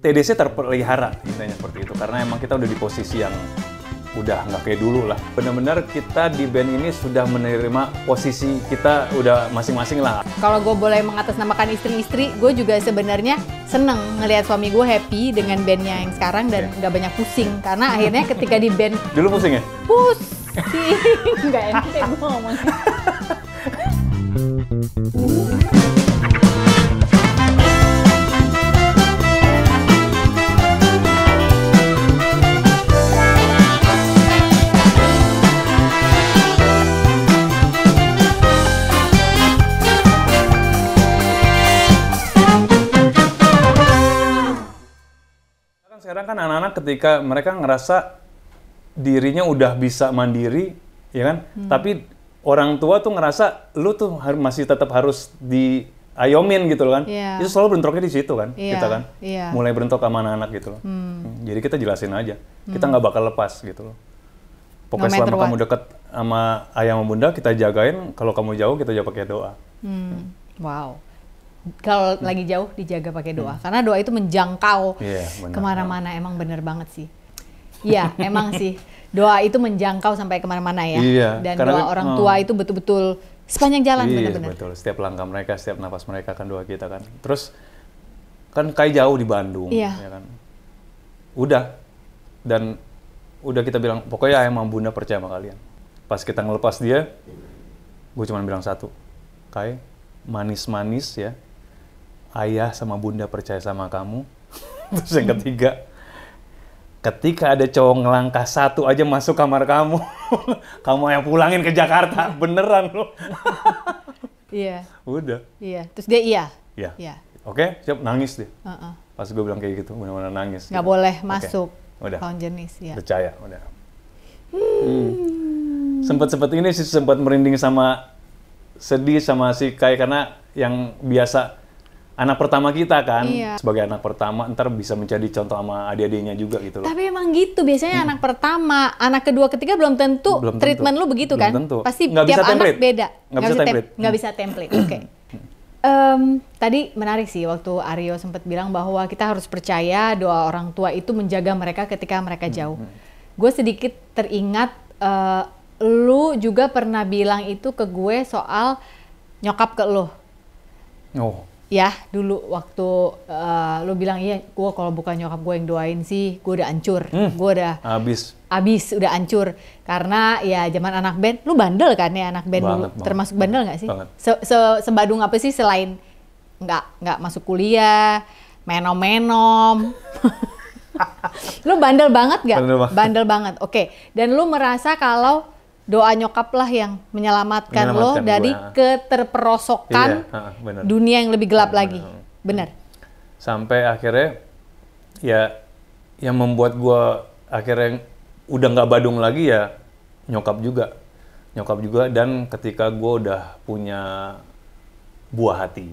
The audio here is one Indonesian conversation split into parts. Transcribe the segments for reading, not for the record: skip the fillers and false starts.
TDC terpelihara, intinya seperti itu. Karena emang kita udah di posisi yang udah nggak kayak dulu lah. Benar-benar kita di band ini sudah menerima posisi kita udah masing-masing lah. Kalau gue boleh mengatasnamakan istri-istri, gue juga sebenarnya seneng ngelihat suami gue happy dengan bandnya yang sekarang dan nggak banyak pusing. Karena akhirnya ketika di band... Dulu pusing ya? Pusing! Nggak enak ya gue ngomongnya. Sekarang kan anak-anak ketika mereka ngerasa dirinya udah bisa mandiri, ya kan? Tapi orang tua tuh ngerasa lu tuh masih tetap harus diayomin gitu loh kan? Yeah. Itu selalu bentroknya di situ kan, kita kan? Yeah. Mulai bentrok sama anak-anak gitu loh. Jadi kita jelasin aja, kita nggak bakal lepas gitu loh. Pokoknya selama kamu deket sama ayah sama bunda, kita jagain. Kalau kamu jauh, kita jaga pakai doa. Wow. Kalau lagi jauh dijaga pakai doa, karena doa itu menjangkau kemana-mana. Emang bener banget sih. Iya, emang sih. Doa itu menjangkau sampai kemana-mana ya. Iya, dan doa orang tua itu betul-betul sepanjang jalan bener-bener. Iya, betul. Setiap langkah mereka, setiap nafas mereka kan doa kita kan. Terus kan Kai jauh di Bandung, ya kan. Udah. Dan udah kita bilang, pokoknya ayah sama bunda percaya sama kalian. Pas kita ngelepas dia, gue cuma bilang satu, Kai, manis-manis ya. Ayah sama bunda percaya sama kamu. Terus yang ketiga, ketika ada cowok ngelangkah satu aja masuk kamar kamu, kamu yang pulangin ke Jakarta, beneran loh. Iya. Udah. Iya. Terus dia iya. Iya. Oke, siap, nangis dia. Pas gue bilang kayak gitu, bener-bener nangis. Nggak gitu. boleh masuk. Udah. Lawan jenis, ya. Percaya, udah. Sempet ini sih sempat merinding sama sedih sama si Kai karena yang biasa anak pertama kita kan, sebagai anak pertama ntar bisa menjadi contoh sama adik-adiknya juga gitu loh. Tapi emang gitu biasanya anak pertama, anak kedua, ketiga belum tentu treatment lu begitu kan? Tentu. Pasti nggak tiap bisa anak template. beda. Nggak bisa template. Oke. Tadi menarik sih waktu Aryo sempat bilang bahwa kita harus percaya doa orang tua itu menjaga mereka ketika mereka jauh. Gue sedikit teringat lu juga pernah bilang itu ke gue soal nyokap ke lu. Oh. Ya, dulu waktu lu bilang, iya, gue kalau bukan nyokap gue yang doain sih, gue udah hancur. Gue udah abis, udah hancur. Karena ya zaman anak band, lu bandel kan ya anak band dulu? Termasuk bandel nggak sih? Sebadung apa sih selain nggak masuk kuliah, menom-menom. Lu bandel banget nggak? Bandel banget. Oke. Dan lu merasa kalau doa nyokap lah yang menyelamatkan lo dari keterperosokan dunia yang lebih gelap lagi. Bener. Sampai akhirnya ya yang membuat gue akhirnya udah nggak badung lagi ya nyokap juga dan ketika gue udah punya buah hati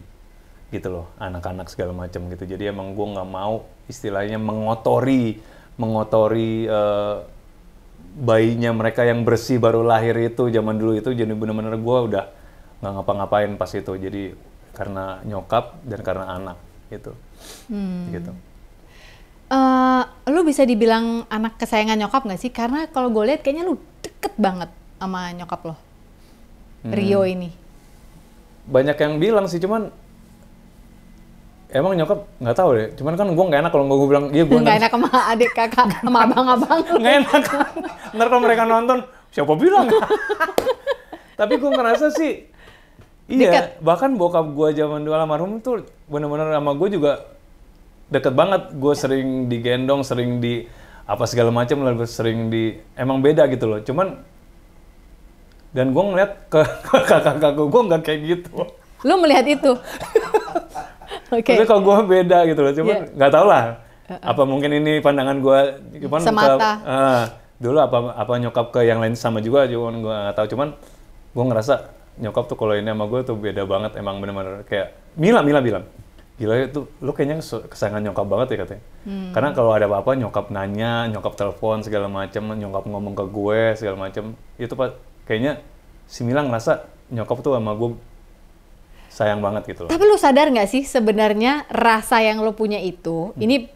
gitu loh, anak-anak segala macam gitu. Jadi emang gue nggak mau istilahnya mengotori bayinya mereka yang bersih baru lahir itu zaman dulu itu. Jadi bener-bener gue udah nggak ngapa-ngapain pas itu. Jadi karena nyokap dan karena anak gitu. Gitu. Lu bisa dibilang anak kesayangan nyokap nggak sih? Karena kalau gue lihat kayaknya lu deket banget sama nyokap lo, Rio ini. Banyak yang bilang sih, cuman emang nyokap nggak tahu deh. Cuman kan gue nggak enak kalau gue bilang iya gue nggak enak sama adik kakak sama abang-abang. Nggak enak. Ntar kalau mereka nonton siapa bilang? Tapi gue ngerasa sih iya. Bahkan bokap gue zaman dulu almarhum tuh bener-bener sama gue juga deket banget. Gue sering digendong, sering di apa segala macam lah. Sering di emang beda gitu loh. Cuman dan gue ngeliat ke kakak-kakak gue nggak kayak gitu. Lu melihat itu? Tapi kalau gue beda gitu loh, cuman nggak tau lah. Apa mungkin ini pandangan gue, cuman semata. Dulu apa nyokap ke yang lain sama juga, cuman gue nggak tahu. Cuman gue ngerasa nyokap tuh kalau ini sama gue tuh beda banget, emang bener-bener kayak Mila bilang, gila itu, lu kayaknya kesayangan nyokap banget ya katanya. Karena kalau ada apa-apa nyokap nanya, nyokap telepon segala macem, nyokap ngomong ke gue segala macem, itu kayaknya si Mila ngerasa nyokap tuh sama gue sayang banget gitu loh. Tapi lu sadar nggak sih sebenarnya rasa yang lu punya itu, ini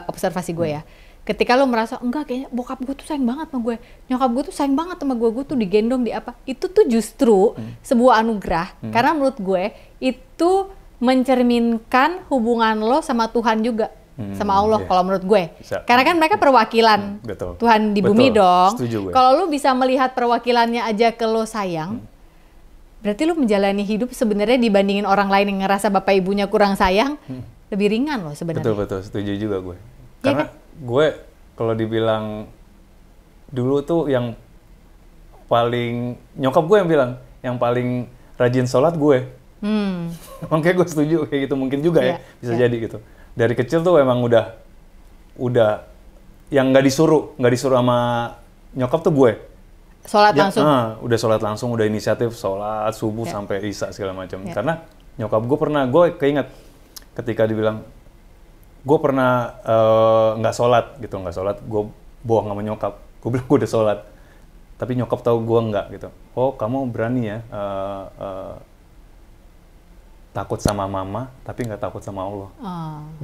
observasi gue ya. Ketika lo merasa enggak kayaknya bokap gue tuh sayang banget sama gue, nyokap gue tuh sayang banget sama gue tuh digendong di apa, itu tuh justru sebuah anugerah. Karena menurut gue itu mencerminkan hubungan lo sama Tuhan juga, sama Allah kalau menurut gue. Karena kan mereka perwakilan Tuhan di bumi dong. Kalau lo bisa melihat perwakilannya aja ke lo sayang, berarti lo menjalani hidup sebenarnya dibandingin orang lain yang ngerasa bapak ibunya kurang sayang, lebih ringan loh sebenarnya. Betul, setuju juga gue. Karena gue kalau dibilang dulu tuh yang paling, nyokap gue yang bilang yang paling rajin sholat gue. Makanya gue setuju kayak gitu, mungkin juga ya bisa jadi gitu. Dari kecil tuh emang udah yang nggak disuruh sama nyokap tuh gue. Sholat langsung? Udah sholat langsung, udah inisiatif sholat subuh sampai isya segala macam. Karena nyokap gue gue keinget ketika dibilang gue pernah nggak sholat, gue bohong sama nyokap, gue bilang gue udah sholat, tapi nyokap tahu gue nggak gitu. Oh kamu berani ya takut sama mama, tapi nggak takut sama Allah,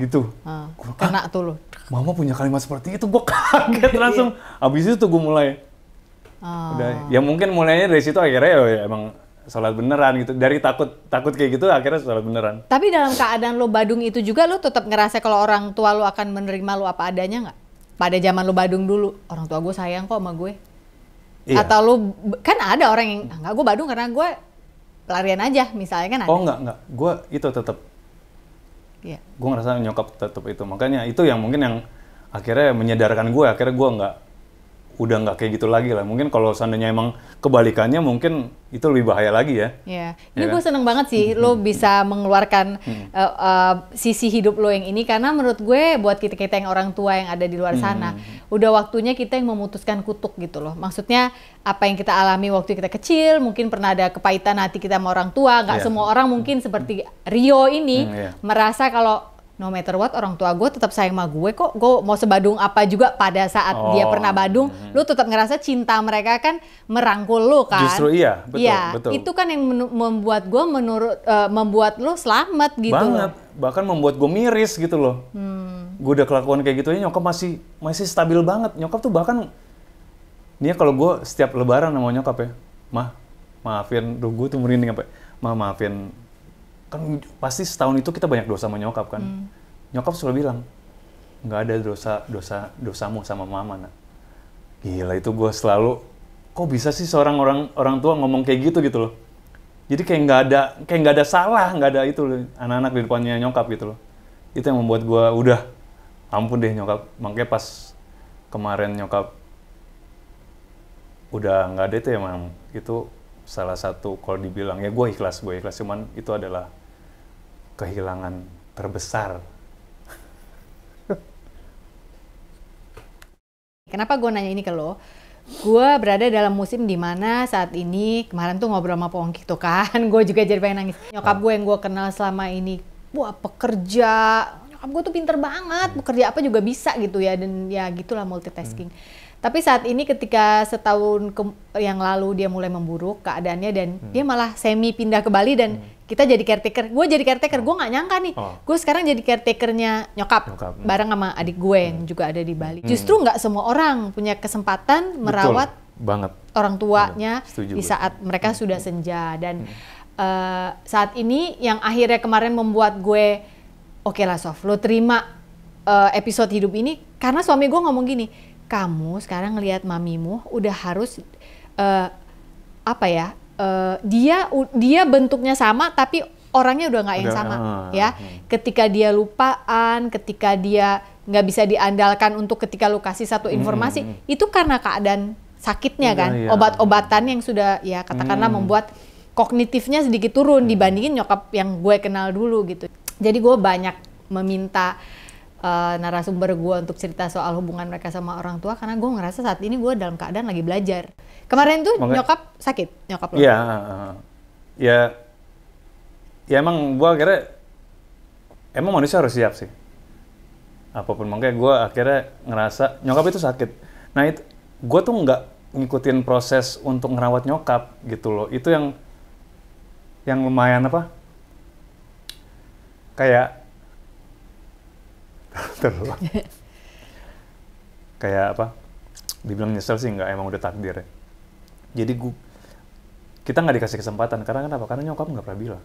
gitu. Kena tuh lo. Mama punya kalimat seperti itu, gue kaget langsung. Abis itu tuh gue mulai, udah, ya mungkin mulainya dari situ akhirnya ya emang sholat beneran gitu. Dari takut kayak gitu akhirnya sholat beneran. Tapi dalam keadaan lo badung itu juga lo tetap ngerasa kalau orang tua lo akan menerima lo apa adanya nggak? Pada zaman lo badung dulu, orang tua gue sayang kok sama gue. Iya. Atau lo, kan ada orang yang nggak, gue badung karena gue pelarian aja misalnya kan ada. Oh enggak, gue itu tetap. Iya. Gue ngerasa nyokap tetap itu. Makanya itu yang mungkin yang akhirnya menyadarkan gue, akhirnya gue udah nggak kayak gitu lagi lah. Mungkin kalau seandainya emang kebalikannya mungkin itu lebih bahaya lagi ya. Iya. Ini gue seneng banget sih lo bisa mengeluarkan sisi hidup lo yang ini, karena menurut gue buat kita yang orang tua yang ada di luar sana, udah waktunya kita yang memutuskan kutuk gitu loh. Maksudnya apa yang kita alami waktu kita kecil, mungkin pernah ada kepahitan hati kita sama orang tua. Nggak semua orang mungkin seperti Rio ini merasa kalau no matter what orang tua gue tetap sayang sama gue kok. Gue mau sebadung apa juga pada saat dia pernah badung, lu tetap ngerasa cinta mereka kan merangkul lu kan. Justru iya, betul. Itu kan yang membuat gue membuat lu selamat gitu. Banget, bahkan membuat gue miris gitu loh. Gue udah kelakuan kayak gitu aja nyokap masih stabil banget. Nyokap tuh bahkan, nih kalau gue setiap lebaran sama nyokap ya, maafin, gue tuh merinding apa, maafin. Kan pasti setahun itu kita banyak dosa sama nyokap kan. Nyokap selalu bilang, nggak ada dosamu sama mama nak. Gila, itu gue selalu, kok bisa sih seorang orang tua ngomong kayak gitu loh. Jadi kayak nggak ada salah, nggak ada itu loh, anak-anak di depannya nyokap gitu loh. Itu yang membuat gue udah ampun deh nyokap. Makanya pas kemarin nyokap udah nggak ada itu emang itu salah satu kalau dibilang ya gue ikhlas, cuman itu adalah kehilangan terbesar. Kenapa gue nanya ini ke lo? Gue berada dalam musim dimana saat ini, kemarin tuh ngobrol sama Pongki tuh kan, gue juga jadi pengen nangis. Nyokap gue yang gue kenal selama ini, wah pekerja, nyokap gue tuh pinter banget, bekerja apa juga bisa gitu ya, dan ya gitulah multitasking. Tapi saat ini ketika setahun yang lalu dia mulai memburuk keadaannya dan dia malah semi pindah ke Bali dan kita jadi caretaker. Gue jadi caretaker, gue nggak nyangka nih. Gue sekarang jadi caretakernya nyokap. Bareng sama adik gue yang juga ada di Bali. Justru nggak semua orang punya kesempatan merawat orang tuanya di saat mereka sudah senja. Dan saat ini yang akhirnya kemarin membuat gue, oke lah Sof, lo terima episode hidup ini karena suami gue ngomong gini, kamu sekarang ngelihat mamimu udah harus dia bentuknya sama tapi orangnya udah nggak yang sama ya. Ketika dia lupaan, ketika dia nggak bisa diandalkan untuk ketika lu kasih satu informasi, itu karena keadaan sakitnya kan, obat-obatan yang sudah ya katakanlah membuat kognitifnya sedikit turun dibandingin nyokap yang gue kenal dulu gitu. Jadi gue banyak meminta narasumber gue untuk cerita soal hubungan mereka sama orang tua karena gue ngerasa saat ini gue dalam keadaan lagi belajar. Kemarin tuh nyokap sakit, nyokap lo? Iya, ya emang gue akhirnya emang manusia harus siap sih. Apapun, makanya gue akhirnya ngerasa nyokap itu sakit. Nah itu gue tuh nggak ngikutin proses untuk ngerawat nyokap gitu loh. Itu yang lumayan kayak gitu loh. Kayak apa? Dibilang nyesel sih nggak, emang udah takdir ya. Jadi kita nggak dikasih kesempatan, karena kenapa? Karena nyokap nggak pernah bilang.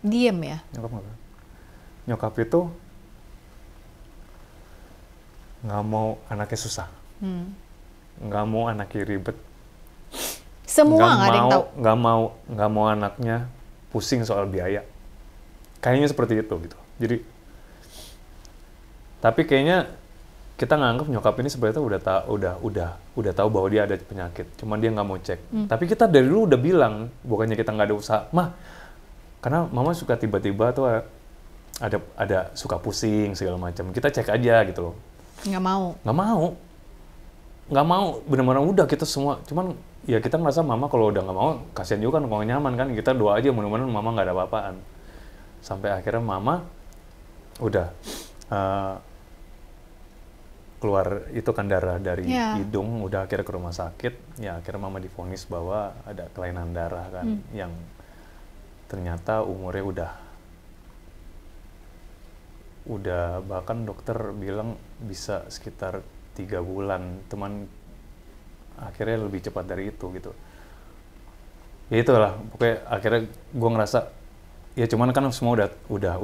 Diem ya? Nyokap nggak pernah. Nyokap itu nggak mau anaknya susah, nggak mau anaknya ribet. Semua nggak ada yang tahu. Nggak mau anaknya pusing soal biaya. Kayaknya seperti itu gitu. Jadi, tapi kayaknya kita nganggap nyokap ini sebenarnya udah tahu bahwa dia ada penyakit, cuman dia nggak mau cek. Tapi kita dari dulu udah bilang, bukannya kita nggak ada usaha, mah, karena mama suka tiba-tiba tuh ada suka pusing segala macam. Kita cek aja gitu loh. Nggak mau, benar-benar udah kita semua. Cuman ya kita ngerasa mama kalau udah nggak mau, kasihan juga kan, kalau nyaman kan. Kita doa aja mudah-mudahan mama nggak ada apa-apaan. Sampai akhirnya mama udah keluar itu kan darah dari hidung, udah akhirnya ke rumah sakit. Ya akhirnya mama divonis bahwa ada kelainan darah kan, yang ternyata umurnya udah bahkan dokter bilang bisa sekitar 3 bulan, teman akhirnya lebih cepat dari itu gitu. Ya itulah, pokoknya akhirnya gue ngerasa ya cuman kan semua udah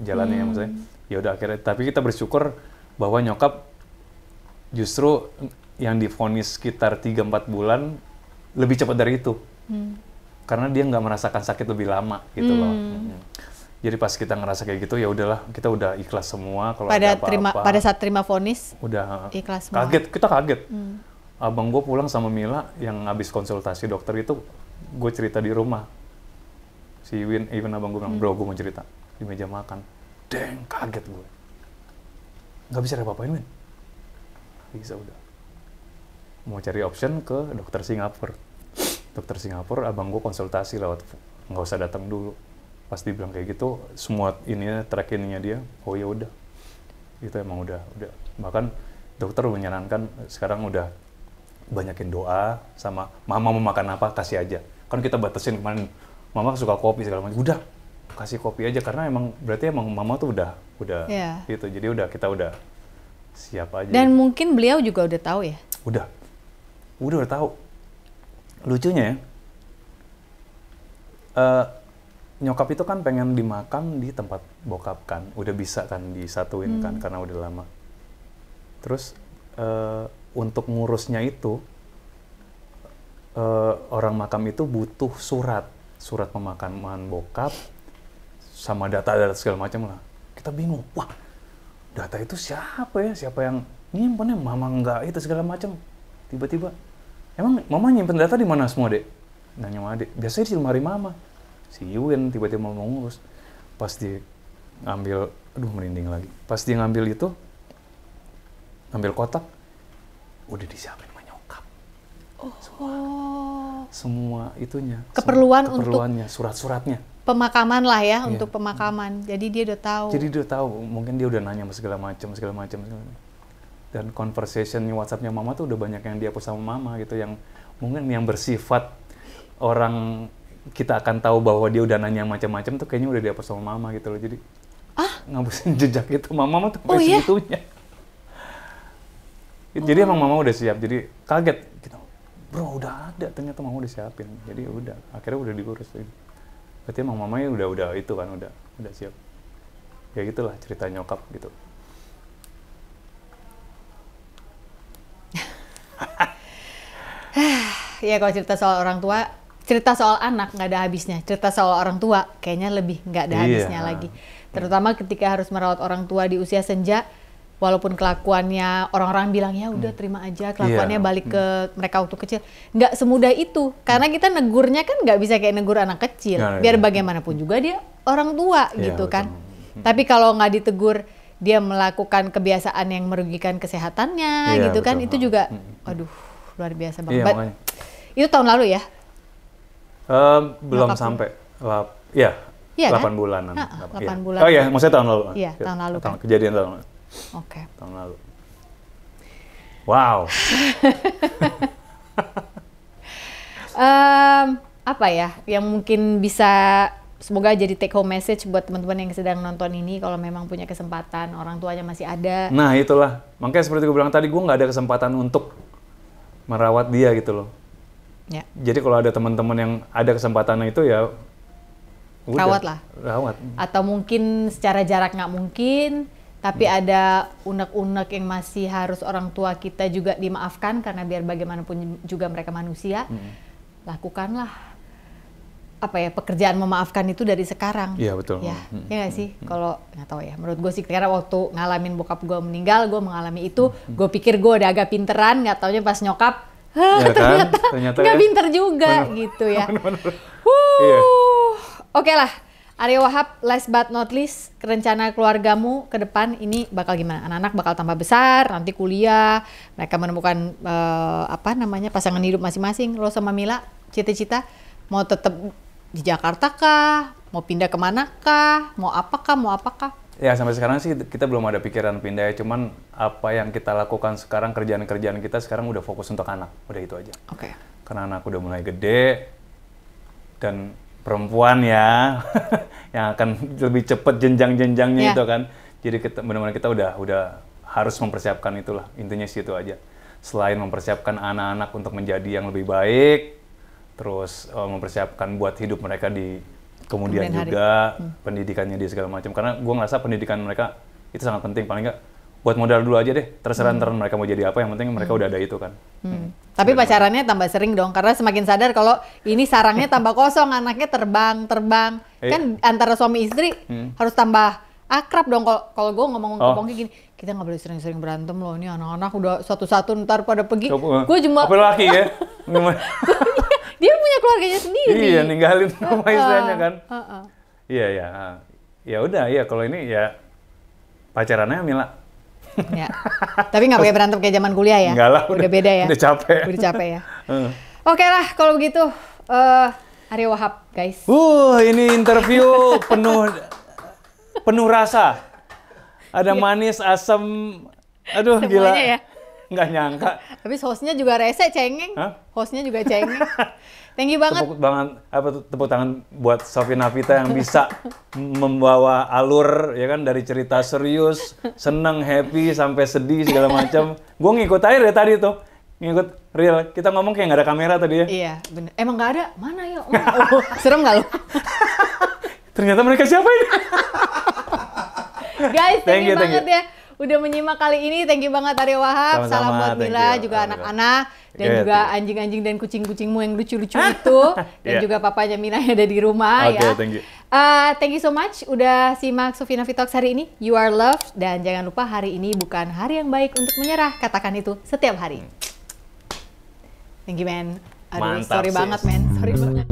jalannya ya, maksudnya ya udah akhirnya. Tapi kita bersyukur bahwa nyokap justru yang divonis sekitar 3-4 bulan lebih cepat dari itu. Karena dia nggak merasakan sakit lebih lama gitu loh. Jadi pas kita ngerasa kayak gitu, ya udahlah, kita udah ikhlas semua. Kalau ada apa-apa, pada saat terima vonis udah ikhlas semua. Kita kaget. Abang gue pulang sama Mila yang habis konsultasi dokter itu, gue cerita di rumah. Si Even abang gue bilang, bro gue mau cerita di meja makan. Deng, kaget gue. Nggak bisa apa-apain, Win. Bisa udah. Mau cari option ke dokter Singapura. Dokter Singapura, abang gue konsultasi lewat, nggak usah datang dulu. Pas dibilang kayak gitu, semua ininya, track ininya dia, oh ya udah. Itu emang udah. Bahkan dokter menyarankan sekarang udah banyakin doa, sama mama mau makan apa, kasih aja. Kan kita batasin kemarin, mama suka kopi segala macam. Udah, kasih kopi aja, karena emang berarti emang mama tuh udah gitu. Jadi kita udah siap aja. Dan gitu. mungkin beliau juga udah tahu ya? Udah tahu. Lucunya ya, nyokap itu kan pengen dimakan di tempat bokap kan, udah bisa kan disatuin kan, karena udah lama. Terus untuk ngurusnya itu, orang makam itu butuh surat pemakaman bokap, sama data segala macam lah. Kita bingung, wah data itu siapa yang nyimpennya? Mama enggak itu segala macam. Tiba-tiba, emang mama nyimpen data di mana semua, Dek? Nanya sama Dek, biasanya di lemari mama. Si Yuen tiba-tiba mau ngurus. Pas dia ngambil, aduh merinding lagi. Pas dia ngambil itu, ngambil kotak, udah disiapin sama nyokap. Semua itunya. Keperluannya, surat-suratnya. Pemakaman lah ya, untuk pemakaman. Jadi dia udah tahu. Mungkin dia udah nanya segala macam. Dan conversation WhatsApp-nya mama tuh udah banyak yang dihapus sama mama gitu, yang mungkin yang bersifat orang kita akan tahu bahwa dia udah nanya macam-macam tuh kayaknya udah dihapus sama mama gitu loh. Jadi ngapusin jejak itu mama tuh sampai segitunya. Jadi emang mama udah siap, jadi kaget gitu. Bro udah ada, ternyata mama udah siapin. Jadi udah, akhirnya udah diurus. Berarti emang mamanya udah itu kan, udah siap. Ya gitulah cerita nyokap gitu. Ya kalau cerita soal orang tua, cerita soal anak nggak ada habisnya. Cerita soal orang tua kayaknya lebih nggak ada habisnya lagi. Terutama ketika harus merawat orang tua di usia senja, walaupun kelakuannya orang-orang bilang ya udah terima aja, kelakuannya balik ke mereka waktu kecil. Nggak semudah itu, karena kita negurnya kan nggak bisa kayak negur anak kecil. Biar bagaimanapun juga dia orang tua gitu kan. Tapi kalau nggak ditegur, dia melakukan kebiasaan yang merugikan kesehatannya gitu kan, itu juga, aduh luar biasa banget. Itu tahun lalu ya? Belum sampai, 8 bulanan. 8 bulan. Oh iya, maksudnya tahun lalu. Iya, tahun lalu kan. Kejadian tahun lalu. Oke. Tahun lalu. Wow. Apa ya yang mungkin bisa semoga jadi take home message buat teman-teman yang sedang nonton ini, kalau memang punya kesempatan, orang tuanya masih ada. Nah itulah, makanya seperti gue bilang tadi, gue nggak ada kesempatan untuk merawat dia gitu loh. Ya. Jadi kalau ada teman-teman yang ada kesempatan itu ya udah, rawat lah. Rawat. Atau mungkin secara jarak nggak mungkin, tapi ada unek-unek yang masih harus orang tua kita juga dimaafkan, karena biar bagaimanapun juga mereka manusia. Lakukanlah pekerjaan memaafkan itu dari sekarang. Iya betul. Ya nggak sih? Kalau nggak tahu ya, menurut gue sih, karena waktu ngalamin bokap gue meninggal, gue mengalami itu, gue pikir gue udah agak pinteran, nggak taunya pas nyokap, ya ternyata nggak pinter juga gitu ya. Iya. Oke lah. Arya Wahab, last but not least, rencana keluargamu ke depan ini bakal gimana? Anak-anak bakal tambah besar, nanti kuliah, mereka menemukan pasangan hidup masing-masing. Lo sama Mila, cita-cita mau tetap di Jakarta kah? Mau pindah kemana kah? Mau apakah? Ya sampai sekarang sih kita belum ada pikiran pindah ya, cuman apa yang kita lakukan sekarang, kerjaan-kerjaan kita sekarang udah fokus untuk anak, udah itu aja. Oke. Karena anak udah mulai gede, dan perempuan ya yang akan lebih cepat jenjang-jenjangnya itu kan. Jadi benar-benar kita udah harus mempersiapkan itulah, intinya sih itu aja. Selain mempersiapkan anak-anak untuk menjadi yang lebih baik, terus mempersiapkan buat hidup mereka di kemudian juga, pendidikannya di segala macam. Karena gue ngerasa pendidikan mereka itu sangat penting, paling nggak buat modal dulu aja deh, terserah ntar mereka mau jadi apa, yang penting mereka udah ada itu kan. Tapi pacarannya tambah sering dong, karena semakin sadar kalau ini sarangnya tambah kosong, anaknya terbang. Kan antara suami istri harus tambah akrab dong. Kalau gue ngomong ke Pongki gini, kita nggak boleh sering-sering berantem loh, ini anak-anak udah satu-satu ntar pada pergi. Gue cuma... Apa laki ya? Dia punya keluarganya sendiri. Iya, ninggalin sama istrinya kan. Iya. Ya udah, ya kalau ini ya pacarannya Mila. Ya. Tapi nggak pakai berantem kayak zaman kuliah ya? Enggak lah, udah beda ya? Udah capek. Udah capek ya? Oke lah, kalau begitu Arya Wahab, guys. Ini interview penuh rasa. Ada manis, asam, aduh semuanya gila. Ya? Nggak nyangka. Habis hostnya juga rese, cengeng. Hostnya juga cengeng. Thank you banget. Tepuk tangan buat Sofi Navita yang bisa membawa alur ya kan, dari cerita serius, seneng, happy, sampai sedih segala macam. Gue ngikut aja dari tadi tuh, ngikut real. Kita ngomong kayak nggak ada kamera tadi ya. Iya, bener. Emang nggak ada? Mana ya? Serem nggak lo? Ternyata mereka siapa ini? Guys, thank you banget ya udah menyimak kali ini. Thank you banget Arya Wahab. Salam buat Mila, juga anak-anak, dan juga anjing-anjing dan kucing-kucingmu yang lucu-lucu itu, dan juga papanya Mila yang ada di rumah ya. Thank you. Thank you so much udah simak Sofi Navita Talks hari ini. You are loved, dan jangan lupa hari ini bukan hari yang baik untuk menyerah. Katakan itu setiap hari. Thank you, man. Aduh, sorry banget, man. Sorry banget.